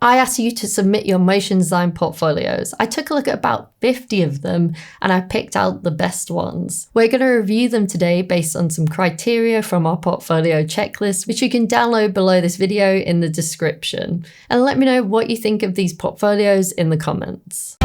I asked you to submit your motion design portfolios. I took a look at about 50 of them and I picked out the best ones. We're going to review them today based on some criteria from our portfolio checklist, which you can download below this video in the description. And let me know what you think of these portfolios in the comments.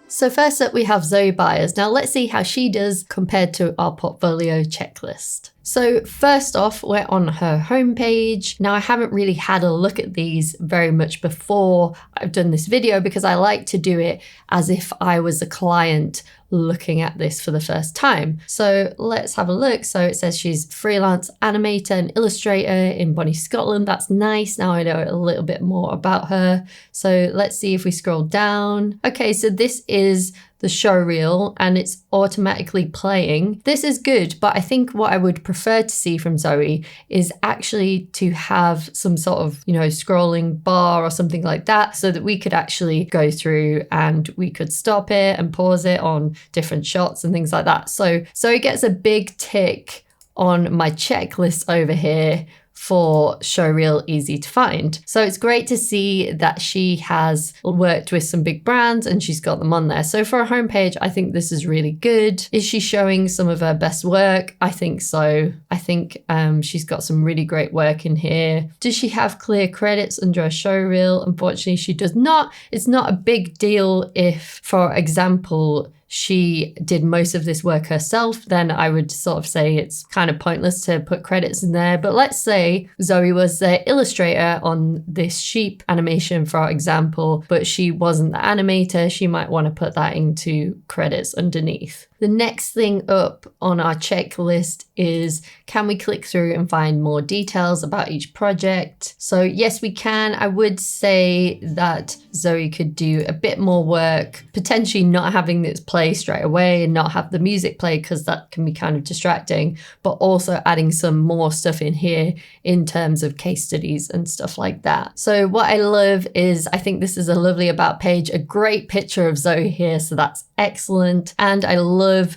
So first up, we have Zoe Buyers. Now let's see how she does compared to our portfolio checklist. So first off, we're on her homepage. Now I haven't really had a look at these very much before I've done this video because I like to do it as if I was a client looking at this for the first time. So let's have a look. So it says she's freelance animator and illustrator in Bonnie, Scotland. That's nice. Now I know a little bit more about her. So let's see if we scroll down. Okay, so this is the show reel and it's automatically playing. This is good, but I think what I would prefer to see from Zoe is actually to have some sort of, scrolling bar or something like that so that we could actually go through and we could stop it and pause it on different shots and things like that. So Zoe gets a big tick on my checklist over here for show reel easy to find. So it's great to see that she has worked with some big brands and she's got them on there. So for a homepage, I think this is really good. Is she showing some of her best work? I think so. I think she's got some really great work in here. Does she have clear credits under a show reel? Unfortunately, she does not. It's not a big deal if, for example, she did most of this work herself, then I would sort of say it's kind of pointless to put credits in there. But let's say Zoe was the illustrator on this sheep animation, for example, but she wasn't the animator. She might want to put that into credits underneath. The next thing up on our checklist is, can we click through and find more details about each project? So yes, we can. I would say that Zoe could do a bit more work, potentially not having this play straight away and not have the music play because that can be kind of distracting, but also adding some more stuff in here in terms of case studies and stuff like that. So what I love is, I think this is a lovely about page, a great picture of Zoe here. So that's excellent. And I love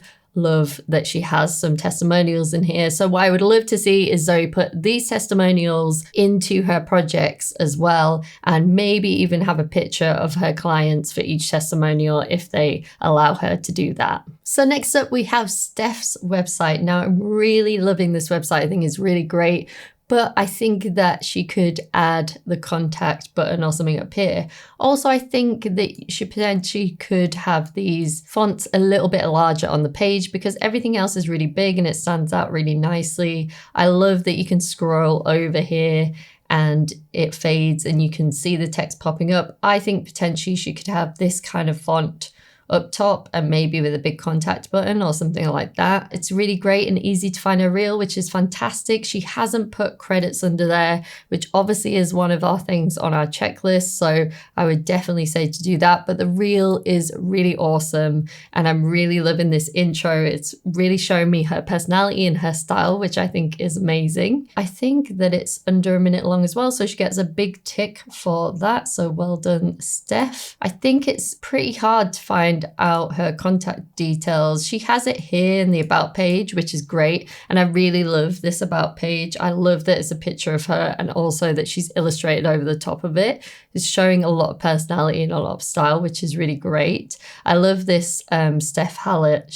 that she has some testimonials in here. So what I would love to see is Zoe put these testimonials into her projects as well, and maybe even have a picture of her clients for each testimonial if they allow her to do that. So next up, we have Steph's website. Now I'm really loving this website. I think it's really great. But I think that she could add the contact button or something up here. Also, I think that she potentially could have these fonts a little bit larger on the page because everything else is really big and it stands out really nicely. I love that you can scroll over here and it fades and you can see the text popping up. I think potentially she could have this kind of font up top and maybe with a big contact button or something like that. It's really great and easy to find a reel, which is fantastic. She hasn't put credits under there, which obviously is one of our things on our checklist. So I would definitely say to do that. But the reel is really awesome and I'm really loving this intro. It's really showing me her personality and her style, which I think is amazing. I think that it's under a minute long as well. So she gets a big tick for that. So well done, Steph. I think it's pretty hard to find out her contact details. She has it here in the about page, which is great. And I really love this about page. I love that it's a picture of her and also that she's illustrated over the top of it. It's showing a lot of personality and a lot of style, which is really great. I love this Steph Hallett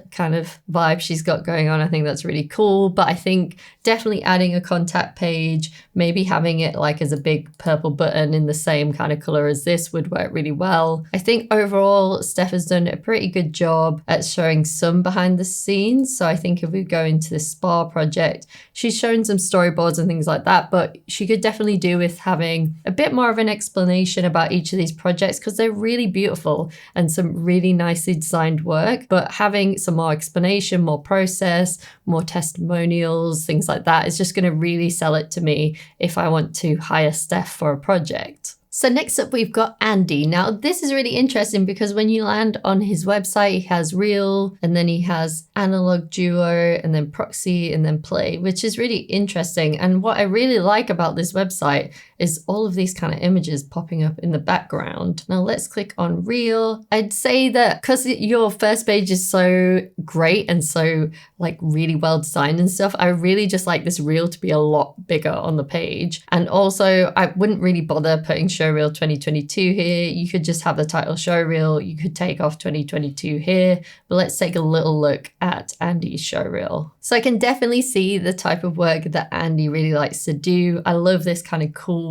kind of vibe she's got going on. I think that's really cool. But I think definitely adding a contact page, maybe having it like as a big purple button in the same kind of color as this would work really well. I think overall, Steph has done a pretty good job at showing some behind the scenes. So I think if we go into the spa project, she's shown some storyboards and things like that, but she could definitely do with having a bit more of an explanation about each of these projects because they're really beautiful and some really nicely designed work, but having some more explanation, more process, more testimonials, things like that is just going to really sell it to me if I want to hire Steph for a project. So next up, we've got Andy. Now, this is really interesting because when you land on his website, he has Reel, and then he has Analog Duo, and then Proxy, and then Play, which is really interesting. And what I really like about this website is all of these kind of images popping up in the background. Now let's click on Reel. I'd say that because your first page is so great and so like really well designed and stuff, I really just like this Reel to be a lot bigger on the page. And also I wouldn't really bother putting Showreel 2022 here. You could just have the title Showreel. You could take off 2022 here, but let's take a little look at Andy's Showreel. So I can definitely see the type of work that Andy really likes to do. I love this kind of cool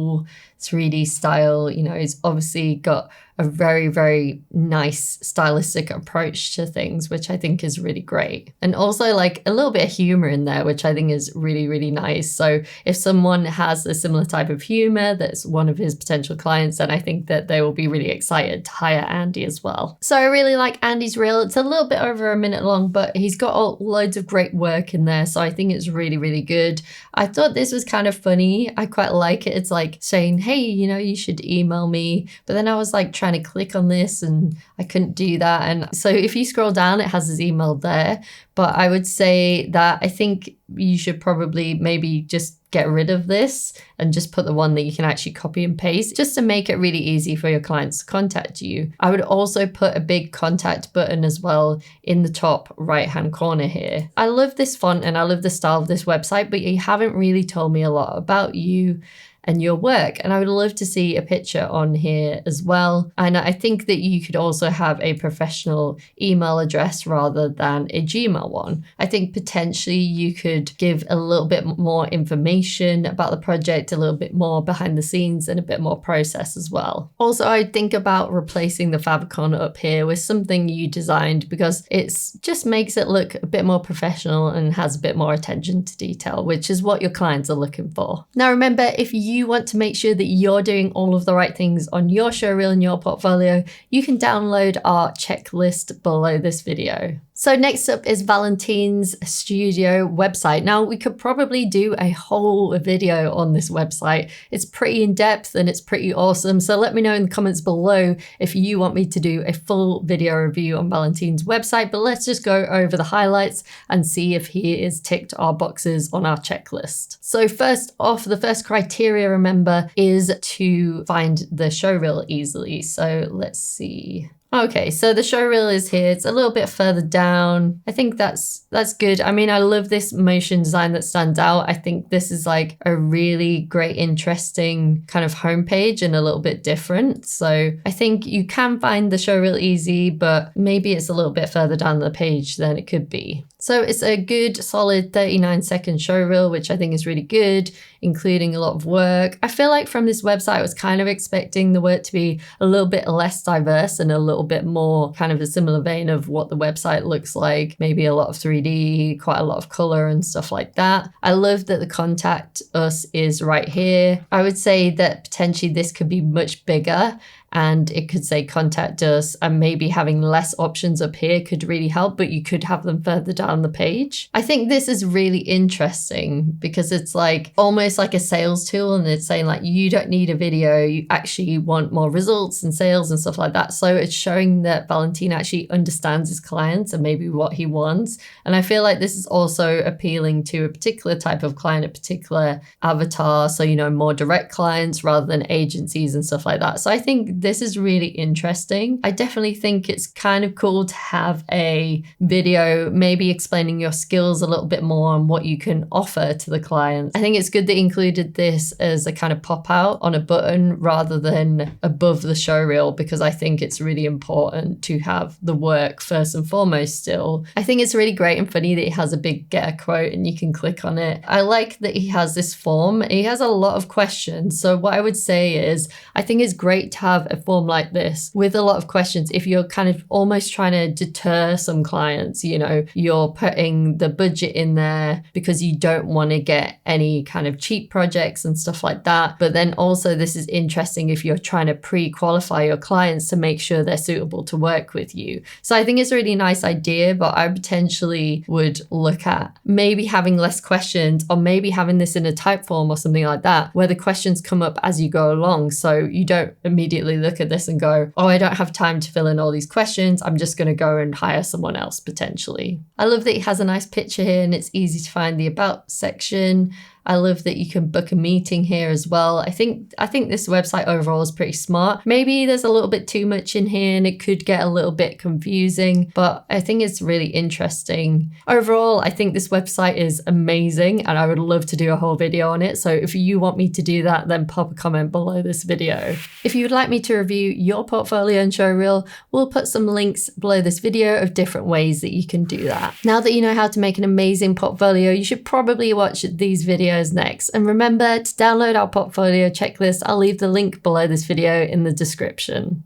3D style. You know, he's obviously got a very, very nice stylistic approach to things, which I think is really great. And also like a little bit of humor in there, which I think is really, really nice. So if someone has a similar type of humor that's one of his potential clients, then I think that they will be really excited to hire Andy as well. So I really like Andy's Reel. It's a little bit over a minute long, but he's got loads of great work in there. So I think it's really, really good. I thought this was kind of funny. I quite like it. It's like saying, hey, you know, you should email me. But then I was like trying to click on this and I couldn't do that. And so if you scroll down, it has his email there. But I would say that I think you should probably maybe just get rid of this and just put the one that you can actually copy and paste just to make it really easy for your clients to contact you. I would also put a big contact button as well in the top right hand corner here. I love this font and I love the style of this website, but you haven't really told me a lot about you and your work. And I would love to see a picture on here as well. And I think that you could also have a professional email address rather than a Gmail one. I think potentially you could give a little bit more information about the project, a little bit more behind the scenes and a bit more process as well. Also, I think about replacing the favicon up here with something you designed because it just makes it look a bit more professional and has a bit more attention to detail, which is what your clients are looking for. Now, remember, if you want to make sure that you're doing all of the right things on your showreel and your portfolio, you can download our checklist below this video. So next up is Valentin's studio website. Now we could probably do a whole video on this website. It's pretty in depth and it's pretty awesome. So let me know in the comments below if you want me to do a full video review on Valentin's website, but let's just go over the highlights and see if he is ticked our boxes on our checklist. So first off, the first criteria, remember, is to find the showreel easily. So let's see. Okay, so the showreel is here. It's a little bit further down. I think that's good. I mean, I love this motion design that stands out. I think this is like a really great, interesting kind of homepage and a little bit different. So I think you can find the showreel easy, but maybe it's a little bit further down the page than it could be. So it's a good solid 39-second showreel, which I think is really good, including a lot of work. I feel like from this website, I was kind of expecting the work to be a little bit less diverse and a little bit more kind of a similar vein of what the website looks like. Maybe a lot of 3D, quite a lot of color and stuff like that. I love that the contact us is right here. I would say that potentially this could be much bigger and it could say contact us, and maybe having less options up here could really help, but you could have them further down the page. I think this is really interesting because it's like almost like a sales tool, and it's saying like, you don't need a video, you actually want more results and sales and stuff like that. So it's showing that Valentin actually understands his clients and maybe what he wants. And I feel like this is also appealing to a particular type of client, a particular avatar. So, you know, more direct clients rather than agencies and stuff like that. So I think this is really interesting. I definitely think it's kind of cool to have a video maybe explaining your skills a little bit more and what you can offer to the client. I think it's good that he included this as a kind of pop out on a button rather than above the showreel, because I think it's really important to have the work first and foremost still. I think it's really great and funny that he has a big get a quote and you can click on it. I like that he has this form. He has a lot of questions. So what I would say is I think it's great to have a form like this with a lot of questions, if you're kind of almost trying to deter some clients, you know, you're putting the budget in there because you don't want to get any kind of cheap projects and stuff like that. But then also this is interesting if you're trying to pre-qualify your clients to make sure they're suitable to work with you. So I think it's a really nice idea, but I potentially would look at maybe having less questions, or maybe having this in a type form or something like that, where the questions come up as you go along. So you don't immediately look at this and go, oh, I don't have time to fill in all these questions, I'm just going to go and hire someone else potentially. I love that it has a nice picture here and it's easy to find the about section. I love that you can book a meeting here as well. I think this website overall is pretty smart. Maybe there's a little bit too much in here and it could get a little bit confusing, but I think it's really interesting. Overall, I think this website is amazing and I would love to do a whole video on it. So if you want me to do that, then pop a comment below this video. If you would like me to review your portfolio and show reel, we'll put some links below this video of different ways that you can do that. Now that you know how to make an amazing portfolio, you should probably watch these videos next. And remember to download our portfolio checklist. I'll leave the link below this video in the description.